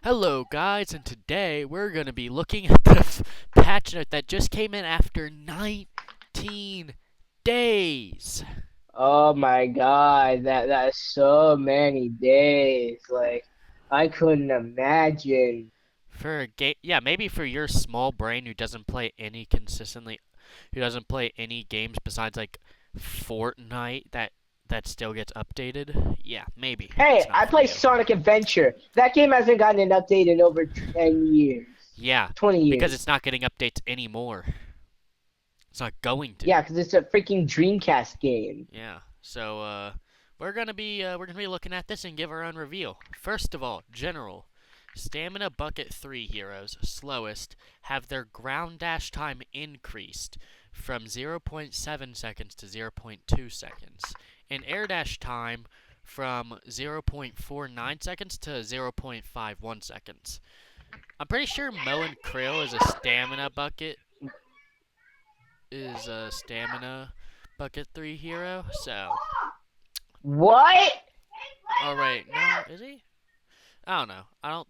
Hello guys, and today we're going to be looking at the patch note that just came in after 19 days. Oh my God, that's so many days. Like I couldn't imagine. For a game, yeah, maybe for your small brain who doesn't play any consistently, who doesn't play any games besides like Fortnite that still gets updated. Yeah, maybe Hey, it's not I for play you. Sonic Adventure. That game hasn't gotten an update in over 10 years. Yeah, 20 because years. it's not getting updates anymore. It's not going to. Yeah, because it's a freaking Dreamcast game. Yeah. So we're gonna be looking at this and give our own review. First of all, general. Stamina Bucket 3 heroes, slowest, have their ground dash time increased from 0.7 seconds to 0.2 seconds, and air dash time from 0.49 seconds to 0.51 seconds. I'm pretty sure Mo and Krill is a stamina bucket 3 hero, so What? oh right, no, is he? I don't know. I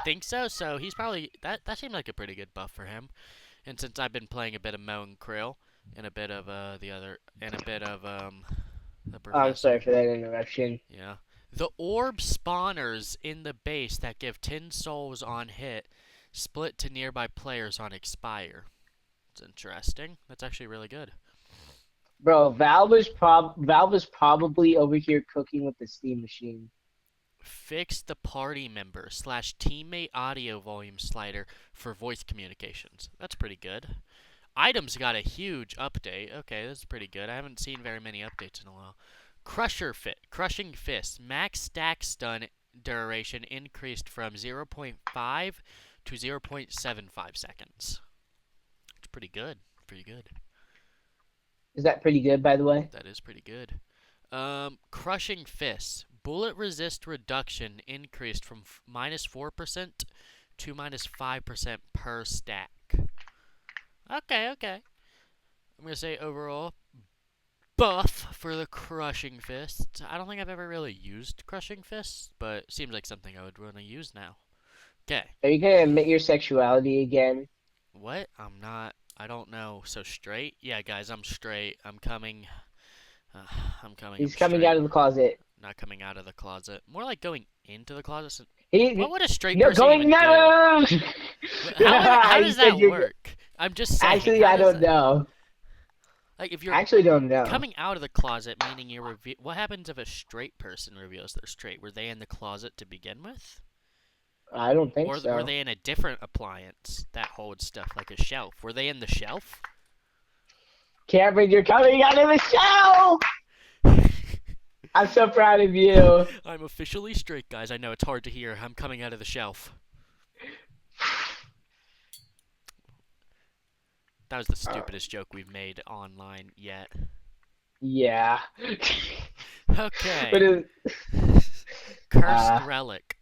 think so. So he's probably that seemed like a pretty good buff for him. And since I've been playing a bit of Mo and Krill and a bit of the other and a bit of the I'm sorry professor. for that interruption. Yeah. The orb spawners in the base that give 10 souls on hit split to nearby players on expire. It's interesting. That's actually really good. Bro, Valve is probably over here cooking with the Steam machine. Fix the party member slash teammate audio volume slider for voice communications. That's pretty good. Items got a huge update. Okay, that's pretty good. I haven't seen very many updates in a while. Crushing Fist. Max stack stun duration increased from zero point 0.5 to 0.75 seconds. It's pretty good. Pretty good. Is that pretty good, by the way? That is pretty good. Crushing Fists. Bullet resist reduction increased from minus 4% to minus 5% per stack. Okay, okay. I'm going to say overall buff for the Crushing Fists. I don't think I've ever really used Crushing Fists, but it seems like something I would want to use now. Okay. Are you gonna admit your sexuality again? What? I'm not. I don't know. So straight? Yeah, guys, I'm straight. I'm coming. Uh, I'm coming. I'm He's coming out straight. of the closet. Not coming out of the closet. More like going into the closet. What He would a straight no person going even do? no. How He does said that you're work? I'm just saying. actually How I does don't that know. like if I you're actually don't know. coming out of the closet, meaning you're what happens if a straight person reveals they're straight? Were they in the closet to begin with, I don't think or were so. they in a different appliance that holds stuff like a shelf? Were they in the shelf? Cameron, you're coming out of the show. I'm so proud of you. I'm officially straight, guys. I know it's hard to hear. I'm coming out of the shelf. That was the stupidest joke we've made online yet. Yeah. But Okay. Cursed uh Relic.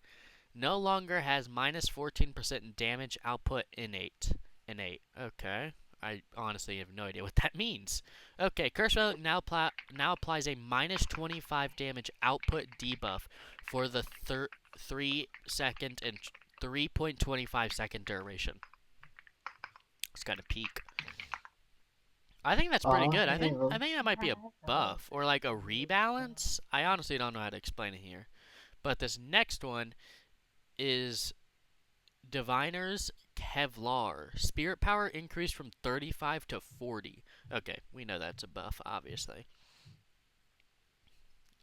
No longer has minus 14% damage output innate. Innate. Okay. I honestly have no idea what that means. Okay, Cursed Relic now applies a minus 25 damage output debuff for the 3 second and 3.25 second duration. It's got a peak. I think that's pretty good. I think that might be a buff or like a rebalance. I honestly don't know how to explain it here. But this next one is Diviner's Kevlar. Spirit power increased from 35 to 40. Okay, we know that's a buff, obviously.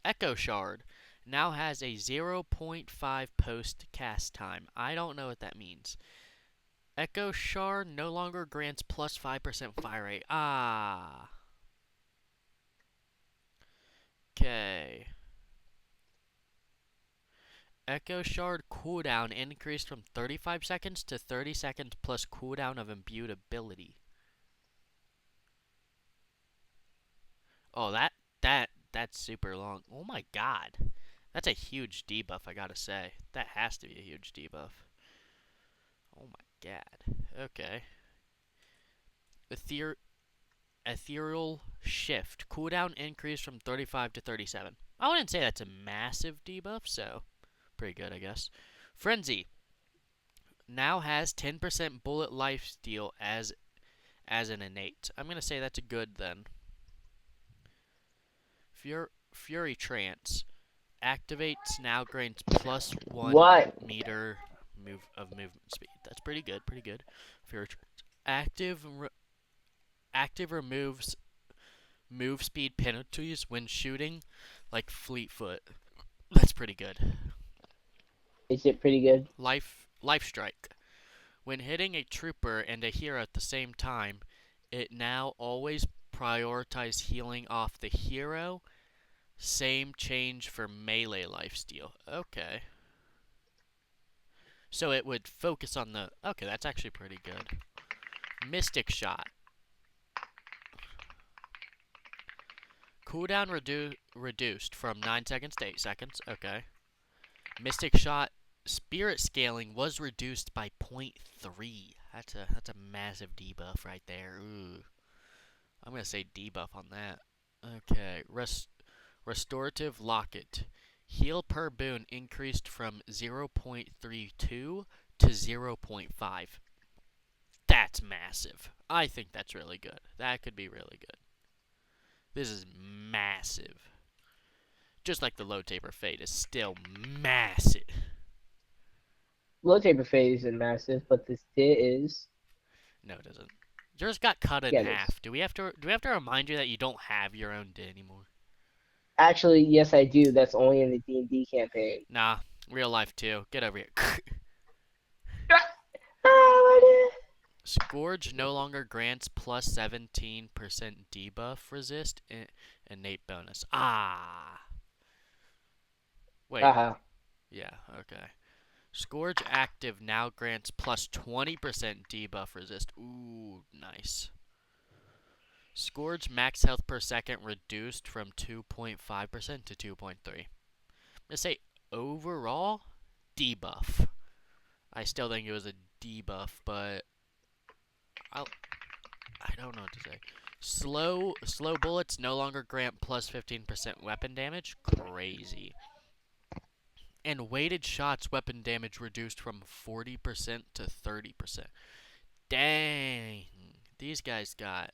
Echo Shard now has a zero point 0.5 post cast time. I don't know what that means. Echo Shard no longer grants plus 5% fire rate. Ah. Okay. Echo Shard cooldown increased from 35 seconds to 30 seconds plus cooldown of imbued ability. Oh, that's super long. Oh my god. That's a huge debuff, I gotta say. That has to be a huge debuff. Oh my god. Okay. Ether Ethereal Shift. Cooldown increased from 35 to 37. I wouldn't say that's a massive debuff, so pretty good, I guess. Frenzy now has 10% bullet lifesteal as an innate. I'm gonna say that's a good then. Fury Trance activates now grants plus 1 What? meter of movement speed. That's pretty good. Pretty good. Fury Trance active removes move speed penalties when shooting, like Fleetfoot. That's pretty good. Is it pretty good? Life Strike. When hitting a trooper and a hero at the same time, it now always prioritizes healing off the hero. Same change for melee lifesteal. Okay. So it would focus on the... Okay, that's actually pretty good. Mystic Shot. Cooldown reduced from 9 seconds to 8 seconds. Okay. Mystic Shot spirit scaling was reduced by 0.3. That's a massive debuff right there. Ooh. I'm gonna say debuff on that. Okay. Restorative Locket. Heal per boon increased from 0.32 to 0.5. That's massive. I think that's really good. That could be really good. This is massive. Just like the low taper fade is still massive. Low taper phase isn't massive, but this dit is. No, it doesn't. Yours got cut in Yeah, it is. half. Do we have to remind you that you don't have your own dit anymore? Actually, yes, I do. That's only in the D&D campaign. Nah, real life too. Get over here. Scourge no longer grants plus 17% debuff resist innate bonus. Ah. Wait. Haha. Yeah, okay. Scourge active now grants plus 20% debuff resist. Ooh, nice. Scourge max health per second reduced from 2.5% to 2.3. I'm gonna say overall debuff. I still think it was a debuff, but I don't know what to say. Slow bullets no longer grant plus 15% weapon damage. Crazy. And weighted shots weapon damage reduced from 40% to 30%. Dang. These guys got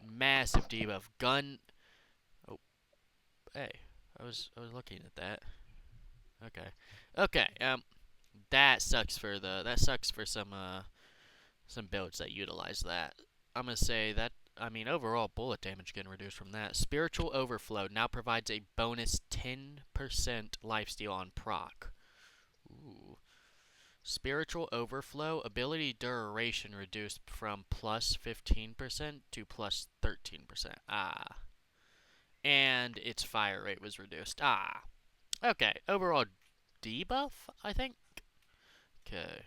massive debuff. Gun. Oh, hey. I was looking at that. Okay. Okay. That sucks for some builds that utilize that. I'm gonna say that. I mean, overall bullet damage getting reduced from that. Spiritual Overflow now provides a bonus 10% lifesteal on proc. Ooh. Spiritual Overflow ability duration reduced from plus 15% to plus 13%. Ah. And its fire rate was reduced. Ah. Okay. Overall debuff, I think. Okay.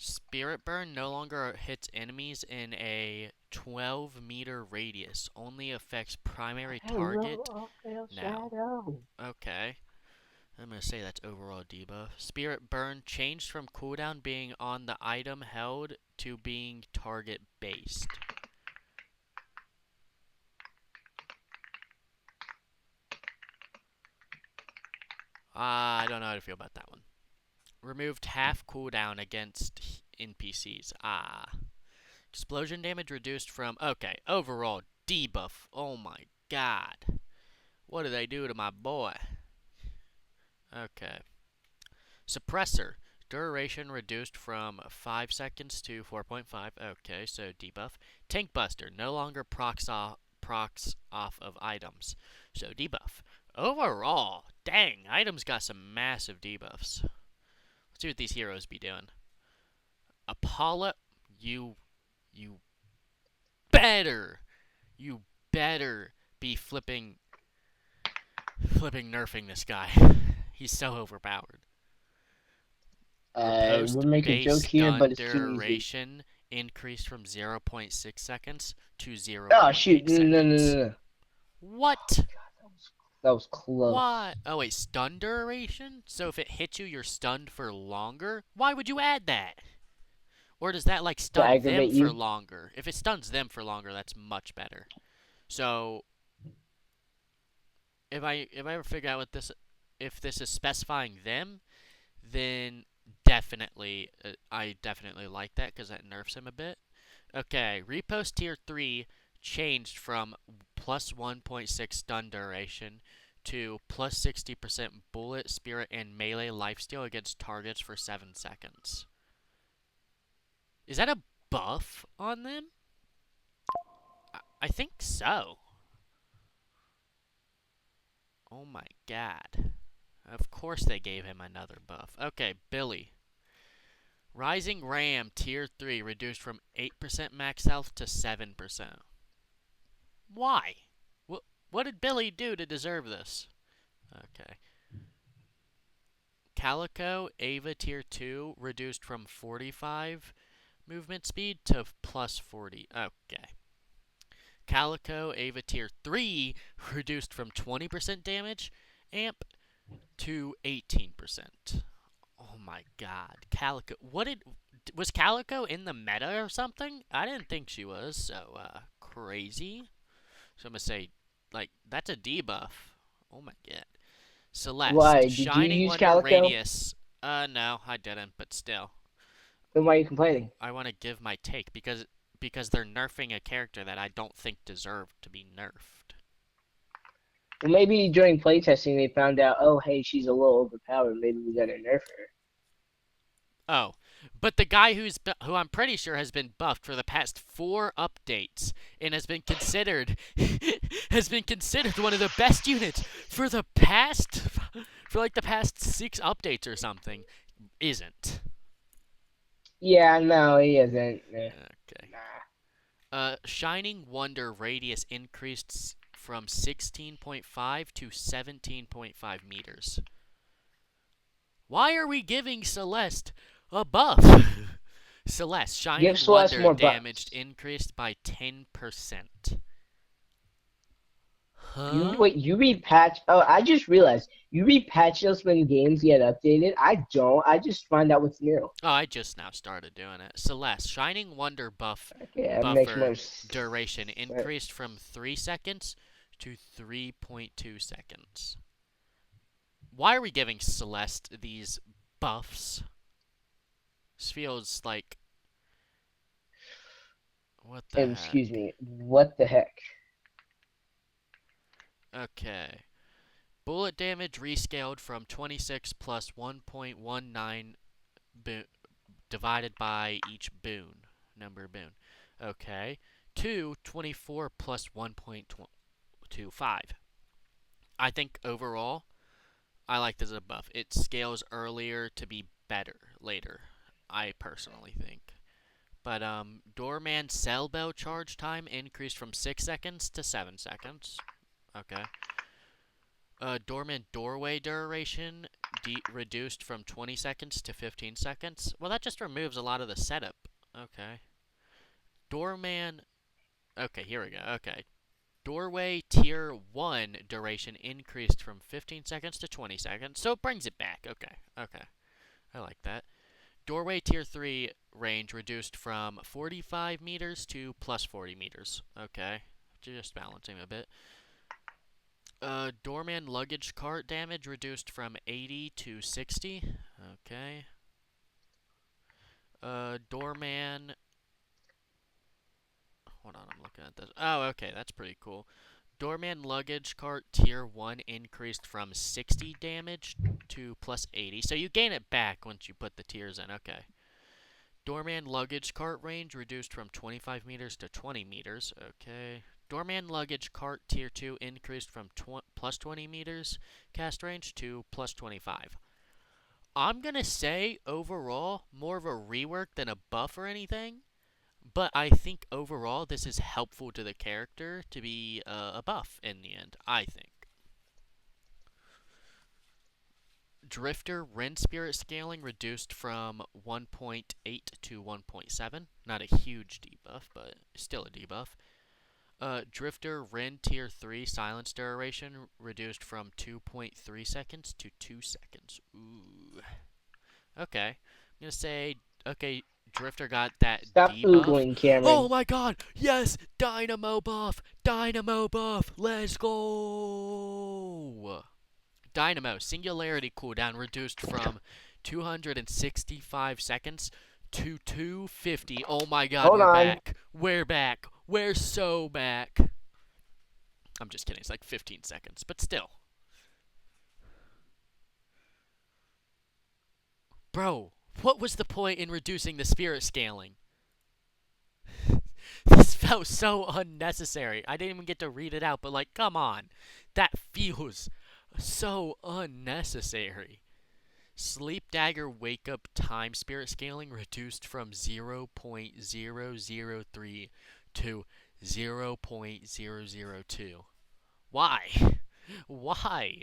Spirit Burn no longer hits enemies in a 12-meter radius. Only affects primary I will target off now. shadow. Okay. I'm going to say that's overall debuff. Spirit Burn changed from cooldown being on the item held to being target based. I don't know how to feel about that one. Removed half cooldown against NPCs. Ah. Explosion damage reduced from... Okay, overall debuff. Oh my god. What did they do to my boy? Okay. Suppressor. Duration reduced from 5 seconds to 4.5. Okay, so debuff. Tank Buster. No longer procs off of items. So debuff. Overall, dang, items got some massive debuffs. Let's see what these heroes be doing. Apollo, you you better you better be flipping nerfing this guy. He's so overpowered. We'll Riposte make a base joke here, but stun it's too easy. duration increased from 0.6 seconds to Oh shoot! 0.8 No, no, no, seconds. no, no. What? That was What? close. Oh wait, stun duration? So if it hits you, you're stunned for longer? Why would you add that? Or does that like To stun them aggravate for you. longer? If it stuns them for longer, that's much better. So if I ever figure out what this if this is specifying them, then definitely, I definitely like that because that nerfs him a bit. Okay, Repost Tier 3 changed from plus 1.6 stun duration to plus 60% bullet, spirit, and melee lifesteal against targets for 7 seconds. Is that a buff on them? I think so. Oh my god. Of course they gave him another buff. Okay, Billy. Rising Ram Tier 3 reduced from 8% max health to 7%. Why? What did Billy do to deserve this? Okay. Calico Ava Tier 2 reduced from 45 movement speed to plus 40. Okay. Calico Ava Tier 3 reduced from 20% damage amp to 18%. Oh my god. Calico. Was Calico in the meta or something? I didn't think she was, so crazy. So I'm gonna say like that's a debuff. Oh my god. Celeste, Why? Did you Shining use Wonder Calico? Radius. No, I didn't, but still. Then why are you complaining? I want to give my take because they're nerfing a character that I don't think deserved to be nerfed. Well, maybe during playtesting they found out, oh, hey, she's a little overpowered. Maybe we gotta nerf her. Oh, but the guy who I'm pretty sure has been buffed for the past 4 updates and has been considered has been considered one of the best units for the past for like the past 6 updates or something isn't. Yeah, no, he isn't. Okay. Nah. Shining Wonder radius increased from 16.5 to 17.5 meters. Why are we giving Celeste a buff? Celeste, Give Shining Celeste Wonder more damaged buffs. increased by 10%. You Huh? wait, you repatch. Oh, I just realized you repatch those when games get updated. I don't. I just find out what's new. Oh, I just now started doing it. Celeste, Shining Wonder Okay, that makes buffer more duration sense. increased from 3 seconds to 3.2 seconds. Why are we giving Celeste these buffs? This feels like what the Excuse heck? me. What the heck? Okay. Bullet damage rescaled from 26 plus 1.19 divided by each boon. Number of boon. Okay. To 24 plus 1.25. I think overall, I like this as a buff. It scales earlier to be better later. I personally think. But Doorman Cell Bell charge time increased from 6 seconds to 7 seconds. Okay. Doorman Doorway duration reduced from 20 seconds to 15 seconds. Well, that just removes a lot of the setup. Okay. Doorman. Okay, here we go. Okay. Doorway Tier 1 duration increased from 15 seconds to 20 seconds, so it brings it back. Okay, okay. I like that. Doorway Tier 3 range reduced from 45 meters to plus 40 meters. Okay, just balancing a bit. Doorman luggage cart damage reduced from 80 to 60. Okay. Doorman. Hold on, I'm looking at this. Oh, okay, that's pretty cool. Doorman luggage cart tier 1 increased from 60 damage to plus 80. So you gain it back once you put the tiers in. Okay. Doorman luggage cart range reduced from 25 meters to 20 meters. Okay. Doorman luggage cart tier 2 increased from plus 20 meters cast range to plus 25. I'm going to say overall more of a rework than a buff or anything, but I think overall this is helpful to the character to be a buff in the end, I think. Drifter Ren Spirit scaling reduced from 1.8 to 1.7. Not a huge debuff, but still a debuff. Drifter Ren Tier 3 silence duration reduced from 2.3 seconds to 2 seconds. Ooh. Okay. I'm going to say, okay, Drifter got that Stop debuff. oogling, Oh Cameron. my god! Yes! Dynamo buff! Dynamo buff! Let's go! Dynamo, singularity cooldown reduced from 265 seconds to 250. Oh my god, Hold we're on. back. We're back. We're so back. I'm just kidding. It's like 15 seconds, but still. Bro, what was the point in reducing the spirit scaling? This felt so unnecessary. I didn't even get to read it out, but like, come on. That feels so unnecessary. Sleep Dagger Wake Up Time Spirit Scaling reduced from 0.003 to 0.002. Why? Why?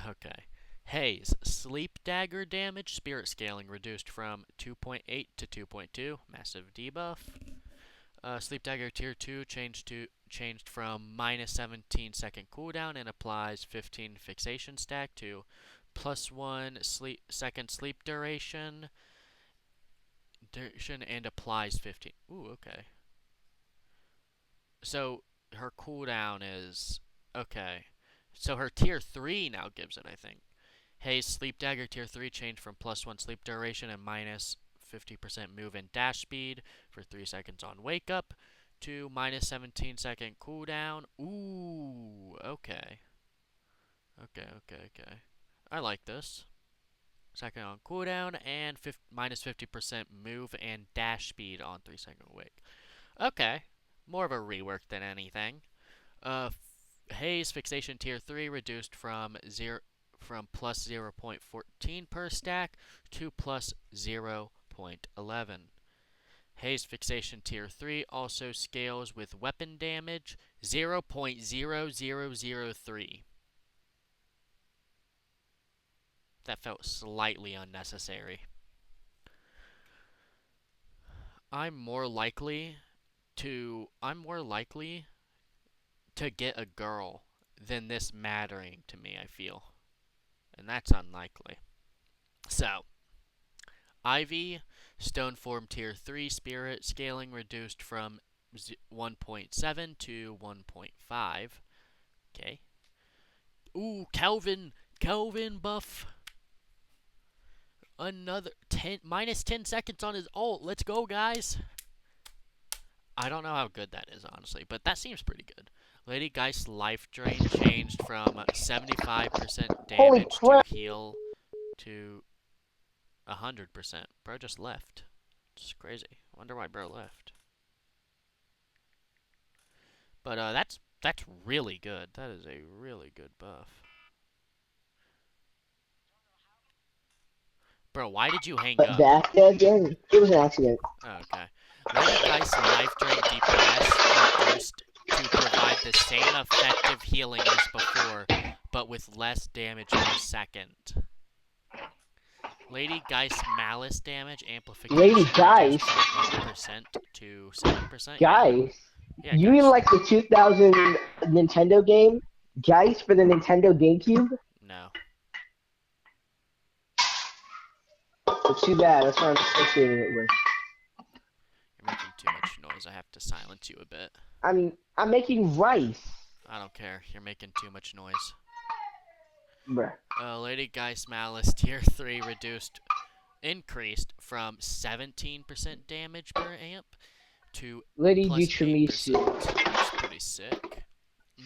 Okay. Haze. Sleep Dagger damage Spirit Scaling reduced from 2.8 to 2.2. Massive debuff. Sleep Dagger Tier 2 changed from minus 17-second cooldown and applies 15 fixation stack to +1 second sleep duration and applies 15. Ooh, okay. So her cooldown is okay. So her tier 3 now gives it, I think. Hey, Sleep Dagger tier 3 changed from +1 sleep duration and minus 50% move and dash speed for 3 seconds on wake up to minus 17-second cooldown. Ooh, okay. Okay. I like this. Second on cooldown and minus 50% move and dash speed on 3-second wake. Okay. More of a rework than anything. Haze Fixation Tier 3 reduced from plus 0.14 per stack to plus 0.11. Haze Fixation Tier 3 also scales with weapon damage 0.0003. That felt slightly unnecessary. I'm more likely I'm more likely to get a girl than this mattering to me, I feel. And that's unlikely. So, Ivy, Stoneform Tier 3 Spirit scaling reduced from 1.7 to 1.5. Okay. Ooh, Calvin buff. Another minus 10 seconds on his ult. Let's go, guys. I don't know how good that is, honestly, but that seems pretty good. Lady Geist's life drain changed from 75% Holy damage to crap! heal to 100%. Bro just left. It's crazy. I wonder why bro left. But that's really good. That is a really good buff. Bro, why did you hang But up? back again, it was an accident. Oh, okay. Lady Geist's life drain DPS reduced to provide the same effective healing as before, but with less damage per second. Lady Geist's malice damage amplification Lady reduced Geist, from 8% to 7%. Yeah. Geist. Yeah, You mean Geist. like the 2000 Nintendo game, Geist for the Nintendo GameCube? No. It's too bad. That's what I'm associating it with. You're making too much noise. I have to silence you a bit. I'm making rice, I don't care. You're making too much noise. bruh. Lady Geist Malice Tier 3 increased from 17% damage per amp to Lady plus 8%. Dutramisu. That's pretty sick.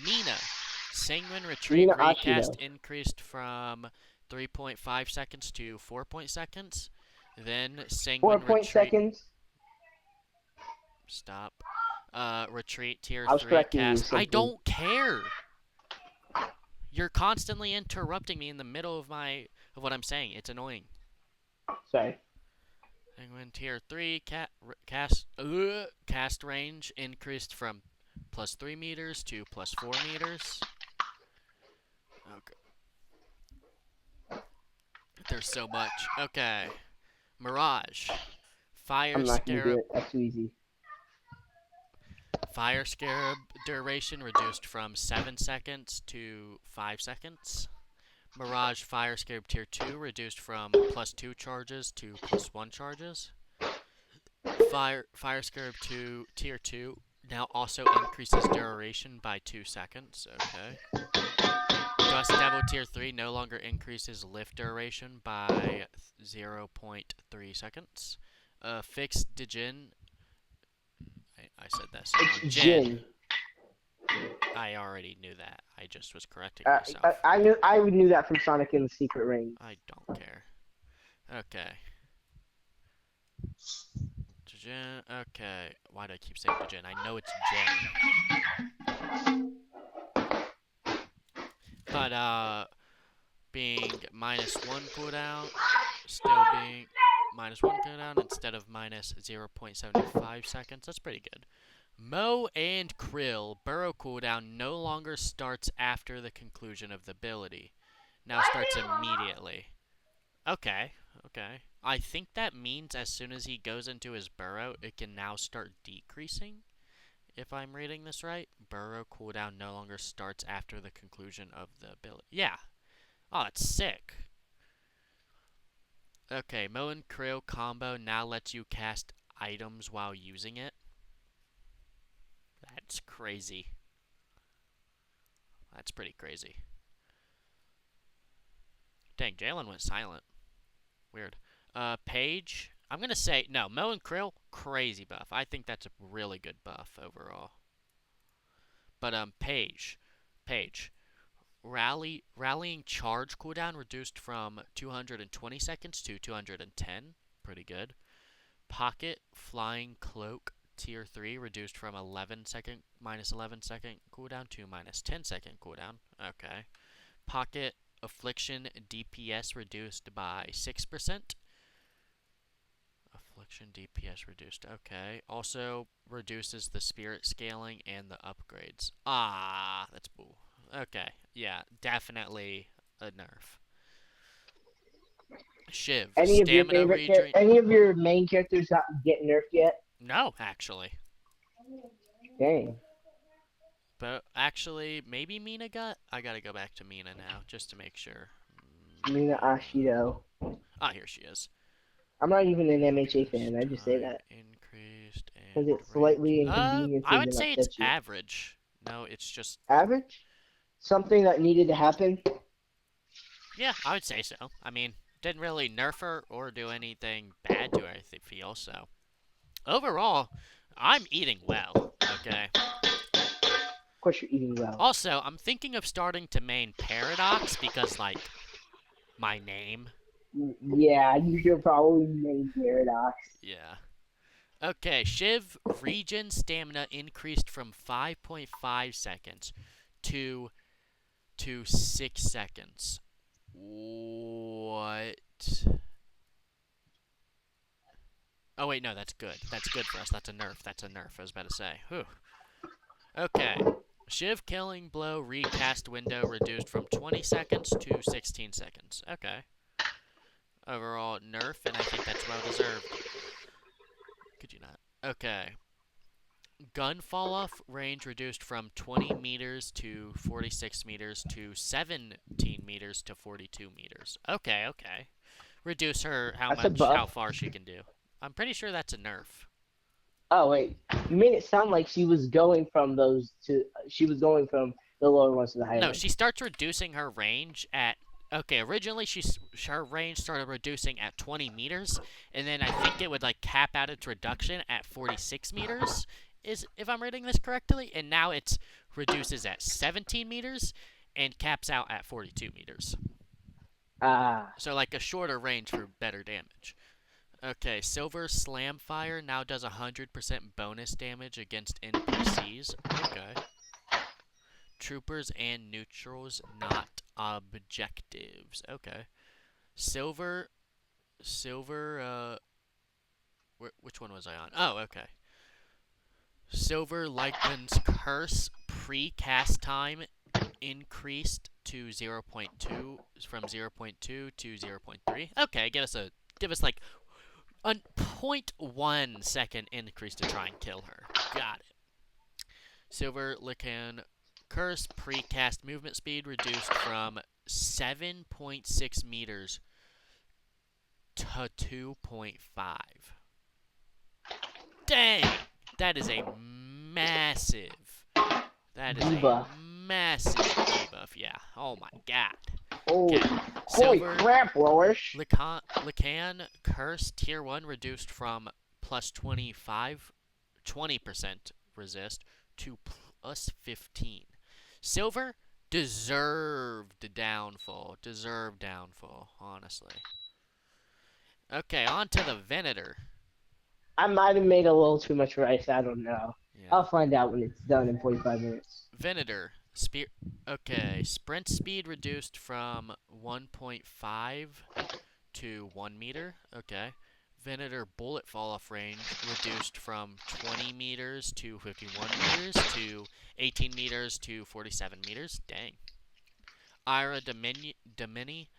Mina. Sanguine Retreat Mina Recast Ashino. increased from 3.5 seconds to 4 seconds. Then 4 Sanguine point Retreat. seconds. Stop. Retreat Tier I was 3 correcting you cast. I simply. don't care! You're constantly interrupting me in the middle of what I'm saying. It's annoying. Sorry. Penguin Tier 3 cast range increased from plus 3 meters to plus 4 meters. Okay. There's so much. Okay. Mirage. Fire I'm not gonna do Scarab. it. That's too easy. Fire Scarab duration reduced from 7 seconds to 5 seconds. Mirage Fire Scarab Tier 2 reduced from plus 2 charges to plus 1 charges. Fire Scarab 2 Tier 2 now also increases duration by 2 seconds. Okay. Rust Devil Tier 3 no longer increases lift duration by 0.3 seconds. Fixed Djinn. I said that so wrong. It's Jin. Jin. I already knew that. I just was correcting Uh, I, myself. I knew I knew that from Sonic and the Secret Rings. I don't care. Okay. Djinn. Okay. Why do I keep saying Djinn? I know it's Jin. But, being -1 cooldown, still being -1 cooldown instead of minus 0.75 seconds. That's pretty good. Mo and Krill burrow cooldown no longer starts after the conclusion of the ability. Now starts immediately. Okay, okay. I think that means as soon as he goes into his burrow, it can now start decreasing. If I'm reading this right, burrow cooldown no longer starts after the conclusion of the ability. Yeah. Oh, that's sick. Okay, Mo and Krill combo now lets you cast items while using it. That's crazy. That's pretty crazy. Dang, Jalen went silent. Weird. Paige. I'm gonna say no. Mo and Krill, crazy buff. I think that's a really good buff overall. But Paige. Rallying charge cooldown reduced from 220 seconds to 210. Pretty good. Pocket flying cloak tier 3 reduced from -11 second cooldown to -10 second cooldown. Okay. Pocket affliction DPS reduced by 6%. Affliction DPS reduced. Okay. Also reduces the spirit scaling and the upgrades. Ah, that's bull. Okay. Yeah, definitely a nerf. Shiv, stamina redrain. Any of your main characters not get nerfed yet? No, actually. Dang. But actually, maybe Mina got. I gotta go back to Mina now just to make sure. Mina Ashido. Ah, here she is. I'm not even an MHA fan. I just say Time that increased because and it's range. slightly I inconveniencing to would not say it's touch you. average. No, it's just. Average? Something that needed to happen? Yeah, I would say so. I mean, didn't really nerf her or do anything bad to her, I feel so. Overall, I'm eating well. Okay. Of course, you're eating well. Also, I'm thinking of starting to main Paradox because, like, my name. Yeah, you should probably main Paradox. Yeah. Okay, Shiv regen stamina increased from 5.5 seconds to 6 seconds. What? Oh wait, no, that's good. That's good for us. That's a nerf. That's a nerf. I was about to say. Whew. Okay. Shiv killing blow recast window reduced from 20 seconds to 16 seconds. Okay. Overall nerf, and I think that's well deserved. Could you not? Okay. Gun fall off range reduced from 20 meters to 46 meters to 17 meters to 42 meters. Okay, okay. Reduce her That's a buff. how far she can do. I'm pretty sure that's a nerf. Oh wait, you made it sound like she was going from those to. She was going from the lower ones to the higher No, ones. she starts reducing her range at. Okay, originally her range started reducing at 20 meters, and then I think it would like cap out its reduction at 46 meters. Is if I'm reading this correctly, and now it reduces at 17 meters and caps out at 42 meters. Ah. So like a shorter range for better damage. Okay, Silver Slam Fire now does 100% bonus damage against NPCs. Okay. Troopers and neutrals, not objectives. Okay. Silver, which one was I on? Oh, okay. Silver Lightman's Curse pre-cast time increased to 0.2 from 0.2 to 0.3. Okay, give us like a 0.1 second increase to try and kill her. Got it. Silver Lican Curse precast movement speed reduced from 7.6 meters to 2.5. Dang! That is a massive. That is a Debuff. massive debuff. Yeah. Oh my god. Oh, Okay. holy Silver crap, Lois. Lacan Curse Tier 1 reduced from plus 20% resist to plus 15. Silver, deserved downfall. Deserved downfall, honestly. Okay, on to the Venator. I might have made a little too much rice. I don't know. Yeah. I'll find out when it's done in 45 minutes. Venator. Okay, sprint speed reduced from 1.5 to 1 meter. Okay. Venator bullet fall off range reduced from 20 meters to 51 meters to 18 meters to 47 meters. Dang. Ira Domini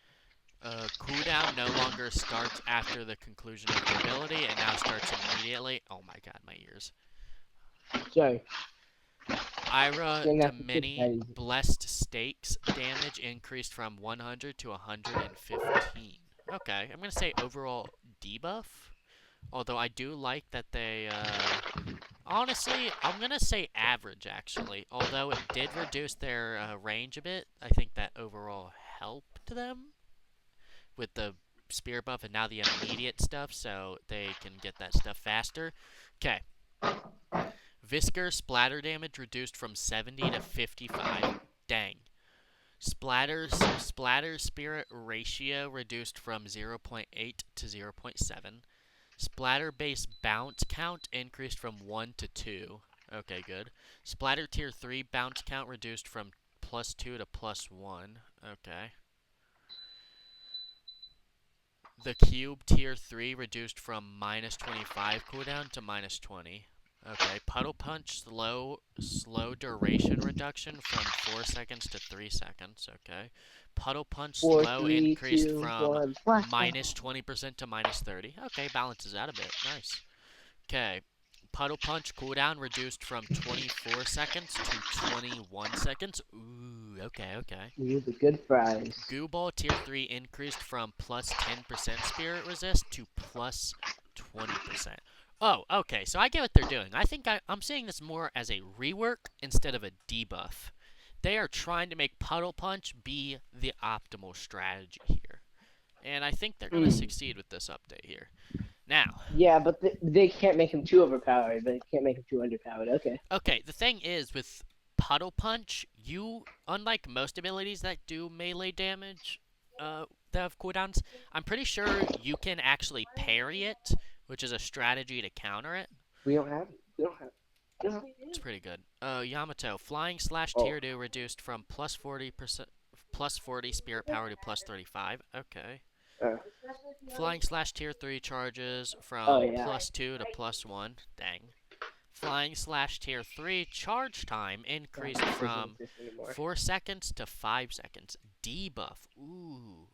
cooldown no longer starts after the conclusion of the ability. It now starts immediately. Oh my god, my ears. Sorry. Ira Didn't have to fix that Domini easy. blessed stakes damage increased from 100 to 115. Okay, I'm going to say overall debuff. Although I do like that they, honestly, I'm going to say average, actually. Although it did reduce their range a bit, I think that overall helped them with the spear buff and now the immediate stuff, so they can get that stuff faster. Okay. Viscor splatter damage reduced from 70 to 55. Dang. Splatter spirit ratio reduced from 0.8 to 0.7. Splatter base bounce count increased from 1 to 2. Okay, good. Splatter tier 3 bounce count reduced from +2 to +1. Okay. The cube tier 3 reduced from -25 cooldown to -20. Okay, Puddle Punch slow duration reduction from 4 seconds to 3 seconds. Okay. Puddle Punch Four, slow three, increased two, from one. Flashback. -20% to -30. Okay, balances out a bit. Nice. Okay. Puddle Punch cooldown reduced from 24 seconds to 21 seconds. Ooh, okay, okay. Ooh, the good fries. Goo Ball Tier 3 increased from plus 10% Spirit Resist to plus 20%. Oh, okay, so I get what they're doing. I think I'm seeing this more as a rework instead of a debuff. They are trying to make Puddle Punch be the optimal strategy here. And I think they're going to Mm. succeed with this update here. Now, Yeah, but they can't make him too overpowered, but they can't make him too underpowered. Okay. okay, the thing is with Puddle Punch, unlike most abilities that do melee damage, that have cooldowns, I'm pretty sure you can actually parry it, which is a strategy to counter it. We don't have. We don't have. We don't have. It's pretty good. Yamato, flying slash Oh. tier 2 reduced from plus 40%, plus 40 spirit power to plus 35. Okay. Uh, Flying slash tier 3 charges oh from yeah. plus 2 to plus 1. Dang. Flying slash tier 3 charge time increased Doesn't from exist anymore. 4 seconds to 5 seconds. Debuff. Ooh.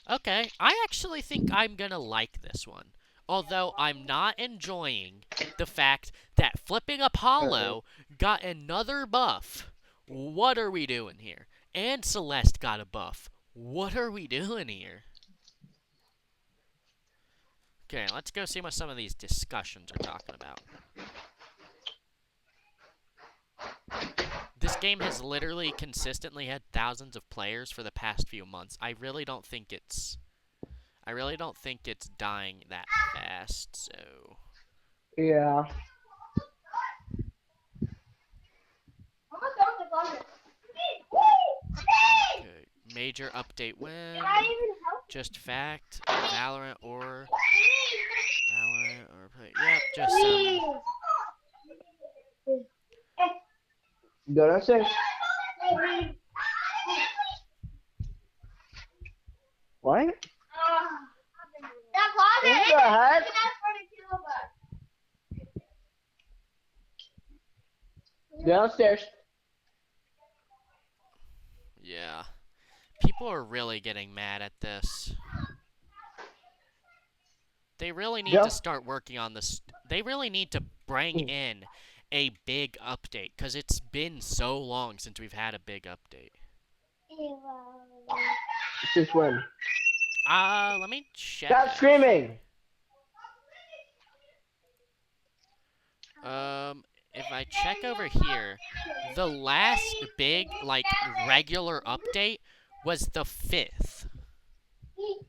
Okay, I actually think I'm gonna like this one. Although I'm not enjoying the fact that Flipping Apollo got another buff. What are we doing here? And Celeste got a buff. What are we doing here? Okay, let's go see what some of these discussions are talking about. This game has literally consistently had thousands of players for the past few months. I really don't think it's dying that fast, so Yeah. okay. Major update when just fact Valorant or play. Yep, just some. Go downstairs. What? What the heck? Downstairs. Yeah. People are really getting mad at this. They really need Yeah. to start working on this. They really need to bring in a big update because it's been so long since we've had a big update. Since when? Let me check. Stop screaming! Actually. if I check over here, the last big like regular update was the 5th, Of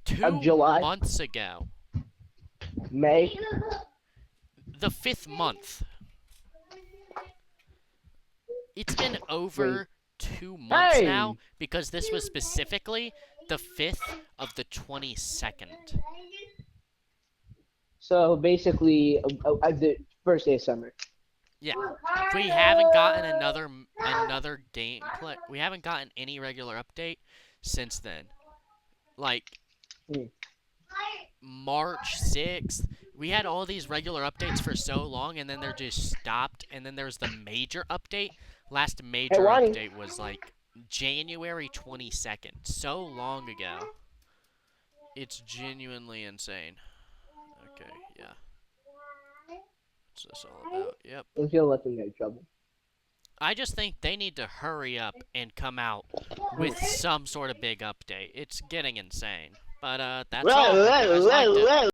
two July, months ago. May. The 5th month. It's been Wait. over 2 months now Hey. because this was specifically the 5th of the 22nd. So basically, the first day of summer. Yeah. We haven't gotten another gameplay. We haven't gotten any regular update since then. Like Hmm. March 6th, we had all these regular updates for so long and then they're just stopped and then there's the major update. Last Hey, major Ronnie. update was like January 22nd. So long ago. It's genuinely insane. Okay, yeah. What's this all about? Yep. I'm gonna let them get in trouble. I just think they need to hurry up and come out with some sort of big update. It's getting insane. But that's all. Hope you guys liked it.